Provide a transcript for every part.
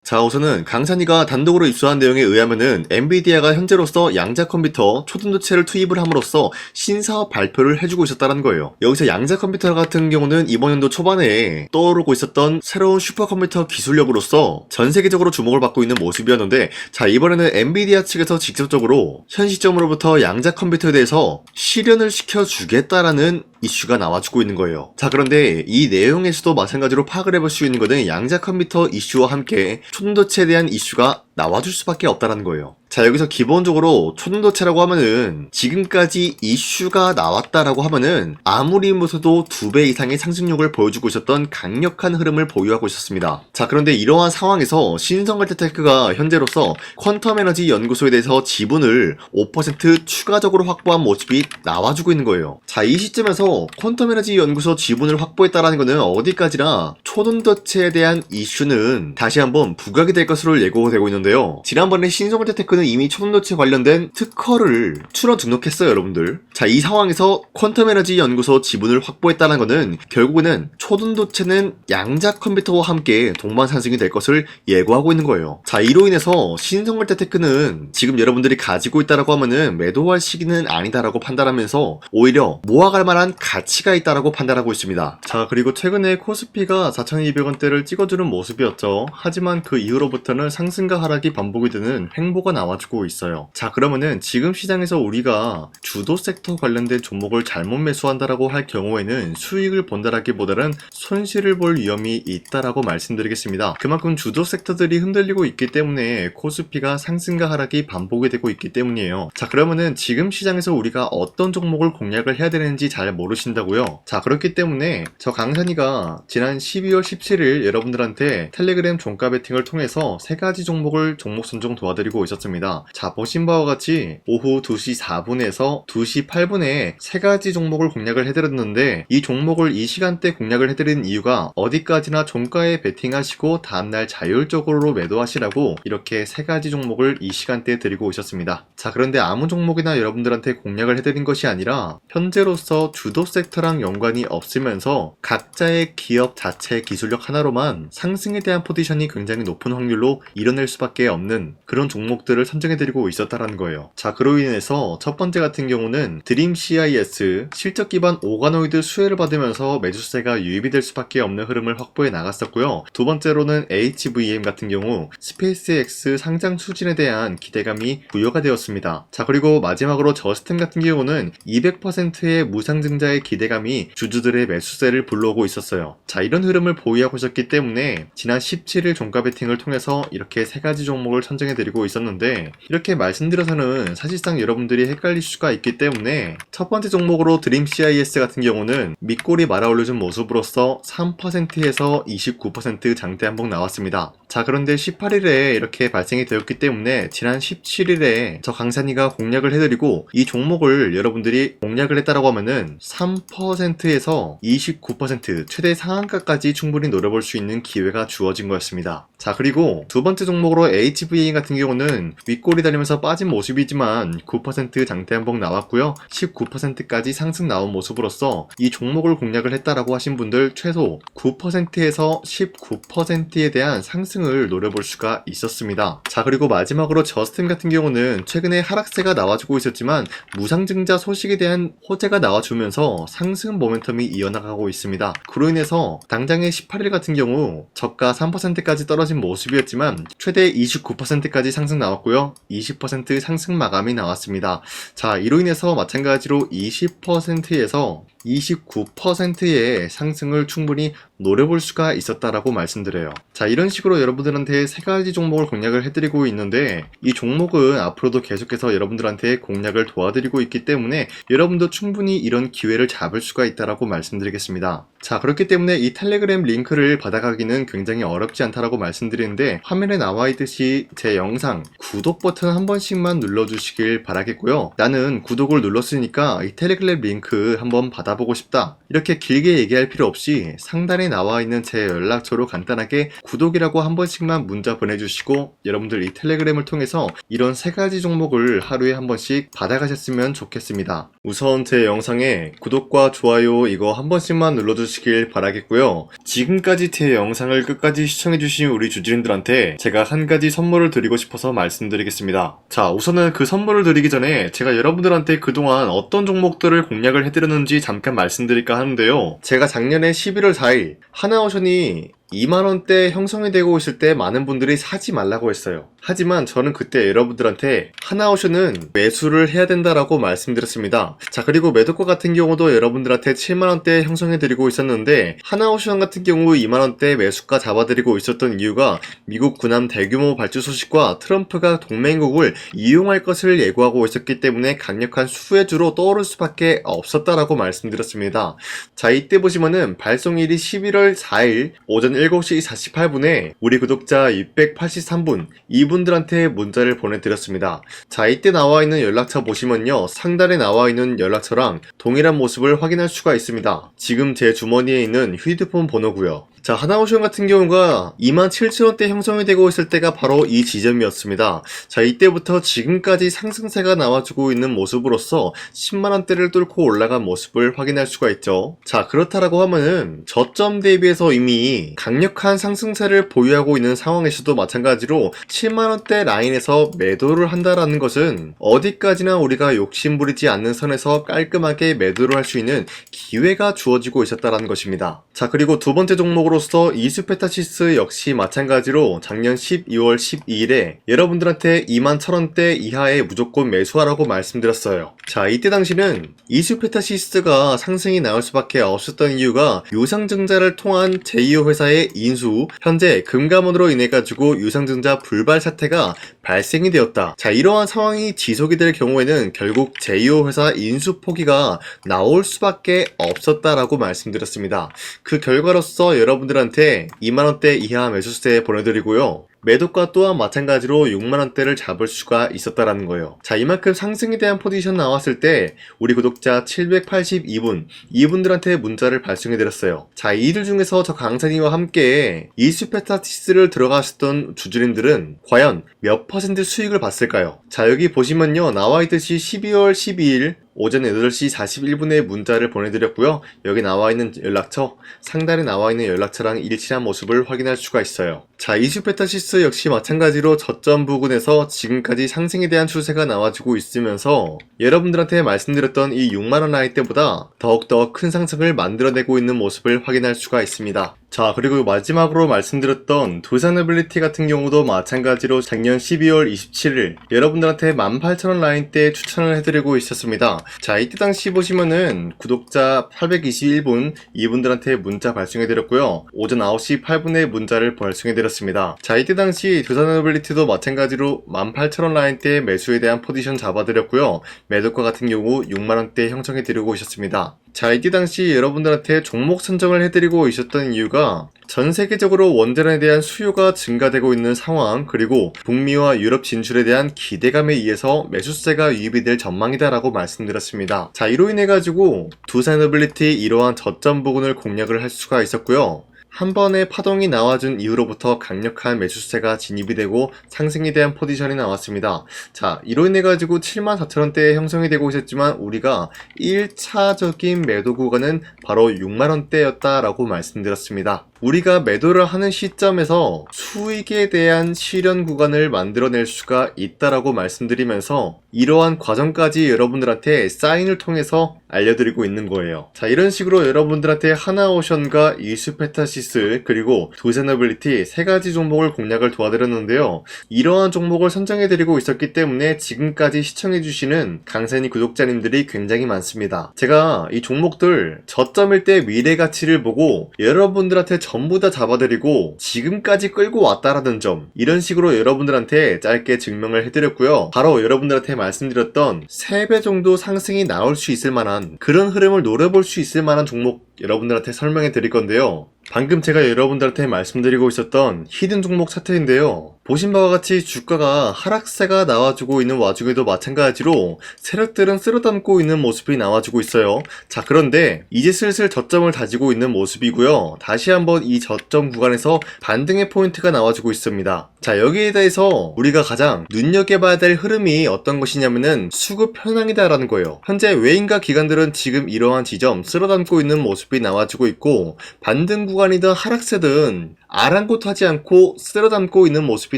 자, 우선은 강산이가 단독으로 입수한 내용에 의하면은 엔비디아가 현재로서 양자 컴퓨터 초등도체를 투입을 함으로써 신사업 발표를 해주고 있었다는 거예요. 여기서 양자 컴퓨터 같은 경우는 이번 연도 초반에 떠오르고 있었던 새로운 슈퍼컴퓨터 기술력으로서 전 세계적으로 주목을 받고 있는 모습이었는데, 자, 이번에는 엔비디아 측에서 직접적으로 현 시점으로부터 양자 컴퓨터에 대해서 실현을 시켜주겠다라는 이슈가 나와주고 있는 거예요. 자, 그런데 이 내용에서도 마찬가지로 파악을 해볼 수 있는 것은 양자 컴퓨터 이슈와 함께 초등도체에 대한 이슈가 나와줄 수밖에 없다는 거예요. 자, 여기서 기본적으로 초등도체라고 하면은 지금까지 이슈가 나왔다라고 하면은 아무리 무서도 2배 이상의 상승력을 보여주고 있었던 강력한 흐름을 보유하고 있었습니다. 자, 그런데 이러한 상황에서 신성알테테크가 현재로서 퀀텀 에너지 연구소에 대해서 지분을 5% 추가적으로 확보한 모습이 나와주고 있는 거예요. 자, 이 시점에서 퀀텀 에너지 연구소 지분을 확보했다라는 것은 어디까지나 초등도체에 대한 이슈는 다시 한번 부각이 될 것으로 예고되고 있는데요. 지난번에 신성알테테크는 이미 초등도체 관련된 특허를 추론 등록했어요, 여러분들. 자, 이 상황에서 퀀텀 에너지 연구소 지분을 확보했다는 것은 결국에는 초등도체는 양자 컴퓨터와 함께 동반 상승이 될 것을 예고하고 있는 거예요. 자, 이로 인해서 신성알테테크는 지금 여러분들이 가지고 있다라고 하면은 매도할 시기는 아니다라고 판단하면서 오히려 모아갈 만한 가치가 있다라고 판단하고 있습니다. 자, 그리고 최근에 코스피가 4,200원대를 찍어주는 모습이었죠. 하지만 그 이후로부터는 상승과 하락이 반복이 되는 횡보가 나와주고 있어요. 자, 그러면은 지금 시장에서 우리가 주도 섹터 관련된 종목을 잘못 매수한다라고 할 경우에는 수익을 본다라기보다는 손실을 볼 위험이 있다라고 말씀드리겠습니다. 그만큼 주도 섹터들이 흔들리고 있기 때문에 코스피가 상승과 하락이 반복이 되고 있기 때문이에요. 자, 그러면은 지금 시장에서 우리가 어떤 종목을 공략을 해야 되는지 잘 모르신다고요? 자, 그렇기 때문에 저 강산이가 지난 12월 17일 여러분들한테 텔레그램 종가 베팅을 통해서 3가지 종목을 종목 선정 도와드리고 있었습니다. 자, 보신 바와 같이 오후 2시 4분에서 2시 8분에 3가지 종목을 공략을 해드렸는데, 이 종목을 이 시간대 공략을 해드린 이유가 어디까지나 종가에 베팅하시고 다음날 자율적으로 매도하시라고 이렇게 3가지 종목을 이 시간대에 드리고 있었습니다. 자, 그런데 아무 종목이나 여러분들한테 공략을 해드린 것이 아니라 현재로서 주도 섹터랑 연관이 없으면서 각자의 기업 자체 기술력 하나로만 상승에 대한 포지션이 굉장히 높은 확률로 이뤄낼 수밖에 없는 그런 종목들을 선정해드리고 있었다는 거예요. 자, 그로 인해서 첫 번째 같은 경우는 드림 CIS 실적 기반 오가노이드 수혜를 받으면서 매수세가 유입이 될 수밖에 없는 흐름을 확보해 나갔었고요. 두 번째로는 HVM 같은 경우 스페이스X 상장 추진에 대한 기대감이 부여가 되었습니다. 자, 그리고 마지막으로 저스템 같은 경우는 200%의 무상증자의 기대감이 주주들의 매수세를 불러오고 있었어요. 자, 이런 흐름을 보유하고 있었기 때문에 지난 17일 종가 베팅을 통해서 이렇게 3가지 종목을 선정해드리고 있었는데, 이렇게 말씀드려서는 사실상 여러분들이 헷갈릴 수가 있기 때문에 첫 번째 종목으로 드림 CIS 같은 경우는 밑골이 말아 올려준 모습으로서 3%에서 29% 장대 한봉 나왔습니다. 자, 그런데 18일에 이렇게 발생이 되었기 때문에 지난 17일에 저 강산이가 공략을 해드리고 이 종목을 여러분들이 공략을 했다라고 하면은 3%에서 29% 최대 상한가까지 충분히 노려볼 수 있는 기회가 주어진 거였습니다. 자, 그리고 두 번째 종목으로 HVA 같은 경우는 윗골이 달리면서 빠진 모습이지만 9% 장대 한봉 나왔고요. 19%까지 상승 나온 모습으로서 이 종목을 공략을 했다라고 하신 분들 최소 9%에서 19%에 대한 상승을 노려볼 수가 있었습니다. 자, 그리고 마지막으로 저스템 같은 경우는 최근에 하락세가 나와주고 있었지만 무상증자 소식에 대한 호재가 나와주면서 상승 모멘텀이 이어나가고 있습니다. 그로 인해서 당장의 18일 같은 경우 저가 3%까지 떨어진 모습이었지만 최대 29%까지 상승 나왔고요. 20% 상승 마감이 나왔습니다. 자, 이로 인해서 마찬가지로 20%에서 29%의 상승을 충분히 노려볼 수가 있었다라고 말씀드려요. 자, 이런 식으로 여러분들한테 3가지 종목을 공략을 해드리고 있는데, 이 종목은 앞으로도 계속해서 여러분들한테 공략을 도와드리고 있기 때문에 여러분도 충분히 이런 기회를 잡을 수가 있다라고 말씀드리겠습니다. 자, 그렇기 때문에 이 텔레그램 링크를 받아가기는 굉장히 어렵지 않다라고 말씀드리는데, 화면에 나와 있듯이 제 영상 구독 버튼 한 번씩만 눌러주시길 바라겠고요. 나는 구독을 눌렀으니까 이 텔레그램 링크 한번 받아보고 싶다, 이렇게 길게 얘기할 필요 없이 상단에 나와 있는 제 연락처로 간단하게 구독이라고 한 번씩만 문자 보내주시고 여러분들 이 텔레그램을 통해서 이런 3가지 종목을 하루에 한 번씩 받아가셨으면 좋겠습니다. 우선 제 영상에 구독과 좋아요 이거 한 번씩만 눌러주시길 바라겠고요. 지금까지 제 영상을 끝까지 시청해주신 우리 주주님들한테 제가 한 가지 선물을 드리고 싶어서 말씀드리겠습니다. 자, 우선은 그 선물을 드리기 전에 제가 여러분들한테 그동안 어떤 종목들을 공략을 해드렸는지 잠깐 말씀드릴까 하는데요. 제가 작년에 11월 4일 하나오션이 2만원대 형성이 되고 있을 때 많은 분들이 사지 말라고 했어요. 하지만 저는 그때 여러분들한테 하나오션은 매수를 해야 된다라고 말씀드렸습니다. 자, 그리고 매도가 같은 경우도 여러분들한테 7만원대 형성해드리고 있었는데 하나오션 같은 경우 2만원대 매수가 잡아드리고 있었던 이유가 미국 군함 대규모 발주 소식과 트럼프가 동맹국을 이용할 것을 예고하고 있었기 때문에 강력한 수혜주로 떠오를 수밖에 없었다라고 말씀드렸습니다. 자, 이때 보시면은 발송일이 11월 4일 오전 7시 48분에 우리 구독자 683분 이분들한테 문자를 보내드렸습니다. 자, 이때 나와있는 연락처 보시면요, 상단에 나와있는 연락처랑 동일한 모습을 확인할 수가 있습니다. 지금 제 주머니에 있는 휴대폰 번호고요. 자, 하나오션 같은 경우가 27,000원대 형성이 되고 있을 때가 바로 이 지점이었습니다. 자, 이때부터 지금까지 상승세가 나와주고 있는 모습으로서 10만원대를 뚫고 올라간 모습을 확인할 수가 있죠. 자, 그렇다라고 하면은 저점 대비해서 이미 강력한 상승세를 보유하고 있는 상황에서도 마찬가지로 7만원대 라인에서 매도를 한다라는 것은 어디까지나 우리가 욕심부리지 않는 선에서 깔끔하게 매도를 할 수 있는 기회가 주어지고 있었다라는 것입니다. 자, 그리고 두 번째 종목으로서 이수페타시스 역시 마찬가지로 작년 12월 12일에 여러분들한테 21,000원대 이하에 무조건 매수하라고 말씀드렸어요. 자, 이때 당시는 이수페타시스가 상승이 나올 수밖에 없었던 이유가 유상증자를 통한 제2호 회사의 인수, 현재 금감원으로 인해 가지고 유상증자 불발 사태가 발생이 되었다. 자, 이러한 상황이 지속이 될 경우에는 결국 제2호 회사 인수 포기가 나올 수밖에 없었다라고 말씀드렸습니다. 그 결과로서 여러분들한테 2만원대 이하 매수세 보내드리고요. 매도가 또한 마찬가지로 6만원대를 잡을 수가 있었다라는 거예요. 자, 이만큼 상승에 대한 포지션 나왔을 때 우리 구독자 782분 이분들한테 문자를 발송해드렸어요. 자, 이들 중에서 저 강산이와 함께 이수페타시스를 들어가셨던 주주님들은 과연 몇 퍼센트 수익을 봤을까요? 자, 여기 보시면요, 나와있듯이 12월 12일 오전 8시 41분에 문자를 보내드렸고요. 여기 나와있는 연락처, 상단에 나와있는 연락처랑 일치한 모습을 확인할 수가 있어요. 자, 이수페타시스 역시 마찬가지로 저점 부근에서 지금까지 상승에 대한 추세가 나와주고 있으면서 여러분들한테 말씀드렸던 이 6만원 라인 때보다 더욱더 큰 상승을 만들어내고 있는 모습을 확인할 수가 있습니다. 자, 그리고 마지막으로 말씀드렸던 두산에빌리티 같은 경우도 마찬가지로 작년 12월 27일 여러분들한테 18,000원 라인 때 추천을 해드리고 있었습니다. 자, 이때 당시 보시면은 구독자 821분 이분들한테 문자 발송해드렸고요. 오전 9시 8분에 문자를 발송해드렸습니다. 자, 이때 당시 두산에빌리티도 마찬가지로 18,000원 라인 때 매수에 대한 포지션 잡아드렸고요. 매도가 같은 경우 6만원대 형성해드리고 있었습니다. 자, 이때 당시 여러분들한테 종목 선정을 해드리고 있었던 이유가 전 세계적으로 원전에 대한 수요가 증가되고 있는 상황, 그리고 북미와 유럽 진출에 대한 기대감에 의해서 매수세가 유입이 될 전망이다라고 말씀드렸습니다. 자, 이로 인해 가지고 두산에빌리티 이러한 저점 부근을 공략을 할 수가 있었고요. 한 번의 파동이 나와준 이후로부터 강력한 매수세가 진입이 되고 상승에 대한 포지션이 나왔습니다. 자, 이로 인해 가지고 74,000원대에 형성이 되고 있었지만 우리가 1차적인 매도 구간은 바로 6만원대였다라고 말씀드렸습니다. 우리가 매도를 하는 시점에서 수익에 대한 실현 구간을 만들어낼 수가 있다라고 말씀드리면서 이러한 과정까지 여러분들한테 사인을 통해서 알려드리고 있는 거예요. 자, 이런 식으로 여러분들한테 하나오션과 이수페타시스 그리고 두산에빌리티 세 가지 종목을 공략을 도와드렸는데요. 이러한 종목을 선정해드리고 있었기 때문에 지금까지 시청해주시는 강산이 구독자님들이 굉장히 많습니다. 제가 이 종목들 저점일 때 미래 가치를 보고 여러분들한테 전부 다 잡아드리고 지금까지 끌고 왔다라는 점, 이런 식으로 여러분들한테 짧게 증명을 해드렸고요. 바로 여러분들한테 말씀드렸던 3배 정도 상승이 나올 수 있을 만한 그런 흐름을 노려볼 수 있을 만한 종목 여러분들한테 설명해 드릴 건데요. 방금 제가 여러분들한테 말씀드리고 있었던 히든 종목 차트인데요. 보신 바와 같이 주가가 하락세가 나와주고 있는 와중에도 마찬가지로 세력들은 쓸어담고 있는 모습이 나와주고 있어요. 자, 그런데 이제 슬슬 저점을 다지고 있는 모습이고요. 다시 한번 이 저점 구간에서 반등의 포인트가 나와주고 있습니다. 자, 여기에 대해서 우리가 가장 눈여겨봐야 될 흐름이 어떤 것이냐면은 수급 현황이다라는 거예요. 현재 외인과 기관들은 지금 이러한 지점 쓸어담고 있는 모습이 나와주고 있고, 반등 구간이든 하락세든 아랑곳하지 않고 쓸어담고 있는 모습이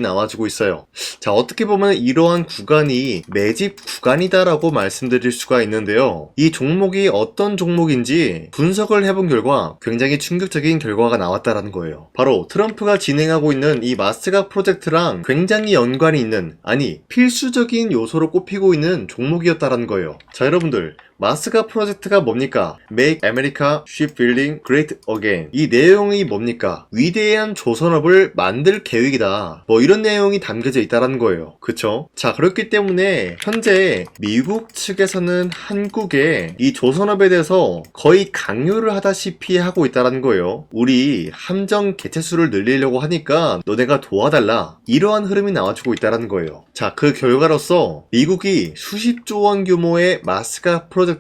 나와주고 있어요. 자, 어떻게 보면 이러한 구간이 매집 구간이다라고 말씀드릴 수가 있는데요. 이 종목이 어떤 종목인지 분석을 해본 결과 굉장히 충격적인 결과가 나왔다라는 거예요. 바로 트럼프가 진행하고 있는 이 마스가 프로젝트랑 굉장히 연관이 있는, 아니 필수적인 요소로 꼽히고 있는 종목이었다라는 거예요. 자, 여러분들, 마스가 프로젝트가 뭡니까? Make America Shipbuilding Great Again. 이 내용이 뭡니까? 위대한 조선업을 만들 계획이다. 뭐 이런 내용이 담겨져 있다라는 거예요. 그쵸? 자, 그렇기 때문에 현재 미국 측에서는 한국에 이 조선업에 대해서 거의 강요를 하다시피 하고 있다라는 거예요. 우리 함정 개체수를 늘리려고 하니까 너네가 도와달라. 이러한 흐름이 나와주고 있다라는 거예요. 자, 그 결과로서 미국이 수십조 원 규모의 마스가 프로젝트에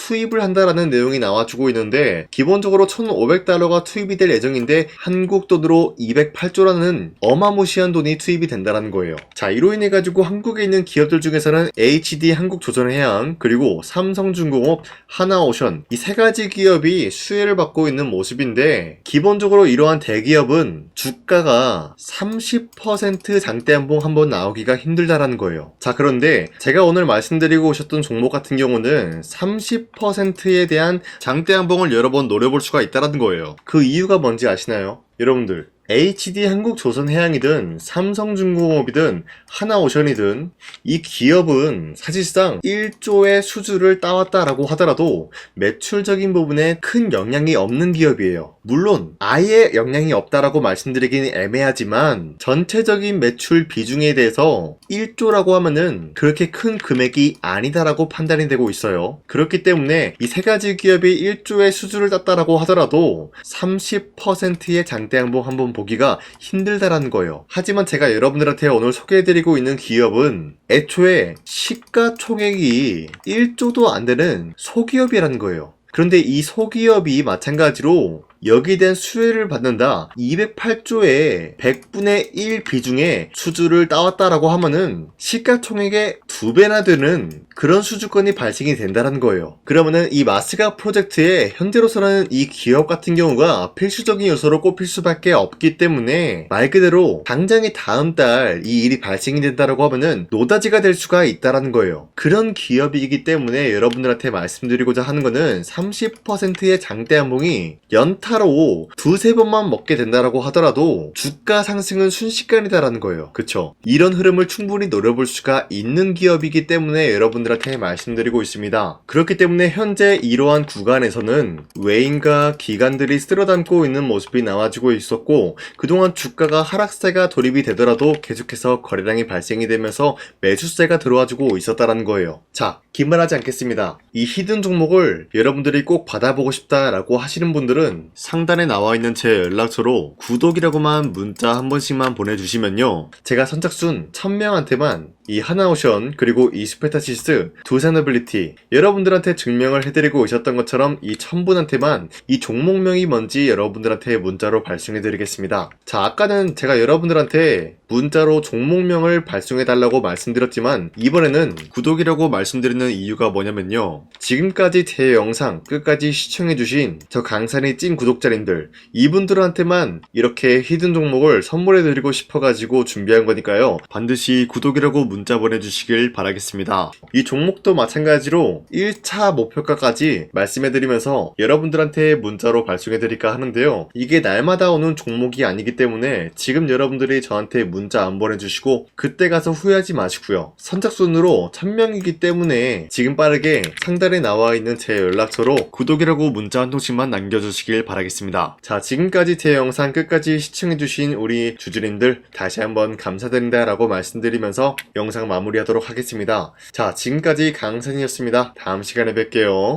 투입을 한다라는 내용이 나와주고 있는데, 기본적으로 1,500달러가 투입이 될 예정인데 한국 돈으로 208조라는 어마무시한 돈이 투입이 된다는 거예요. 자, 이로 인해 가지고 한국에 있는 기업들 중에서는 HD 한국조선해양, 그리고 삼성중공업, 하나오션, 이 세 가지 기업이 수혜를 받고 있는 모습인데, 기본적으로 이러한 대기업은 주가가 30% 장대한봉 한번 나오기가 힘들다라는 거예요. 자, 그런데 제가 오늘 말씀드리고 오셨던 종목 같은 경우는 30%에 대한 장대한봉을 여러 번 노려볼 수가 있다는 거예요. 그 이유가 뭔지 아시나요? 여러분들, HD 한국조선해양이든 삼성중공업이든 하나오션이든 이 기업은 사실상 1조의 수주를 따왔다라고 하더라도 매출적인 부분에 큰 영향이 없는 기업이에요. 물론 아예 영향이 없다라고 말씀드리기는 애매하지만 전체적인 매출 비중에 대해서 1조라고 하면은 그렇게 큰 금액이 아니다라고 판단이 되고 있어요. 그렇기 때문에 이 세 가지 기업이 1조의 수주를 땄다라고 하더라도 30%의 장대양봉 한번 보기가 힘들다라는 거예요. 하지만 제가 여러분들한테 오늘 소개해드리고 있는 기업은 애초에 시가총액이 1조도 안 되는 소기업이라는 거예요. 그런데 이 소기업이 마찬가지로 여기에 대한 수혜를 받는다, 208조의 100분의 1 비중의 수주를 따왔다라고 하면은 시가총액의 2배나 되는 그런 수주권이 발생이 된다는 거예요. 그러면은 이 마스가 프로젝트에 현재로서는 이 기업 같은 경우가 필수적인 요소로 꼽힐 수밖에 없기 때문에 말 그대로 당장의 다음 달 이 일이 발생이 된다라고 하면은 노다지가 될 수가 있다라는 거예요. 그런 기업이기 때문에 여러분들한테 말씀드리고자 하는 거는 30%의 장대한봉이 연타로 두세 번만 먹게 된다라고 하더라도 주가 상승은 순식간이다라는 거예요. 그쵸? 이런 흐름을 충분히 노려볼 수가 있는 기업이기 때문에 여러분들한테 말씀드리고 있습니다. 그렇기 때문에 현재 이러한 구간에서는 외인과 기관들이 쓸어담고 있는 모습이 나와주고 있었고, 그동안 주가가 하락세가 돌입이 되더라도 계속해서 거래량이 발생이 되면서 매수세가 들어와주고 있었다는 거예요. 자, 긴말하지 않겠습니다. 이 히든 종목을 여러분들이 꼭 받아보고 싶다라고 하시는 분들은 상단에 나와있는 제 연락처로 구독이라고만 문자 한 번씩만 보내주시면요, 제가 선착순 1000명한테만 이 하나오션 그리고 이 스페타시스 두산어빌리티 여러분들한테 증명을 해드리고 있었던 것처럼 이 1000분한테만 이 종목명이 뭔지 여러분들한테 문자로 발송해드리겠습니다. 자, 아까는 제가 여러분들한테 문자로 종목명을 발송해달라고 말씀드렸지만 이번에는 구독이라고 말씀드리는 이유가 뭐냐면요, 지금까지 제 영상 끝까지 시청해주신 저 강산의 찐 구독자님들, 이분들한테만 이렇게 히든 종목을 선물해드리고 싶어가지고 준비한 거니까요, 반드시 구독이라고 문자 보내주시길 바라겠습니다. 이 종목도 마찬가지로 1차 목표가까지 말씀해드리면서 여러분들한테 문자로 발송해드릴까 하는데요, 이게 날마다 오는 종목이 아니기 때문에 지금 여러분들이 저한테 문자 안 보내주시고 그때 가서 후회하지 마시고요, 선착순으로 1000명이기 때문에 지금 빠르게 상단에 나와있는 제 연락처로 구독이라고 문자 한 통씩만 남겨주시길 바라겠습니다. 자, 지금까지 제 영상 끝까지 시청해주신 우리 주주님들 다시 한번 감사드린다 라고 말씀드리면서 영상 마무리하도록 하겠습니다. 자, 지금까지 강산이었습니다. 다음 시간에 뵐게요.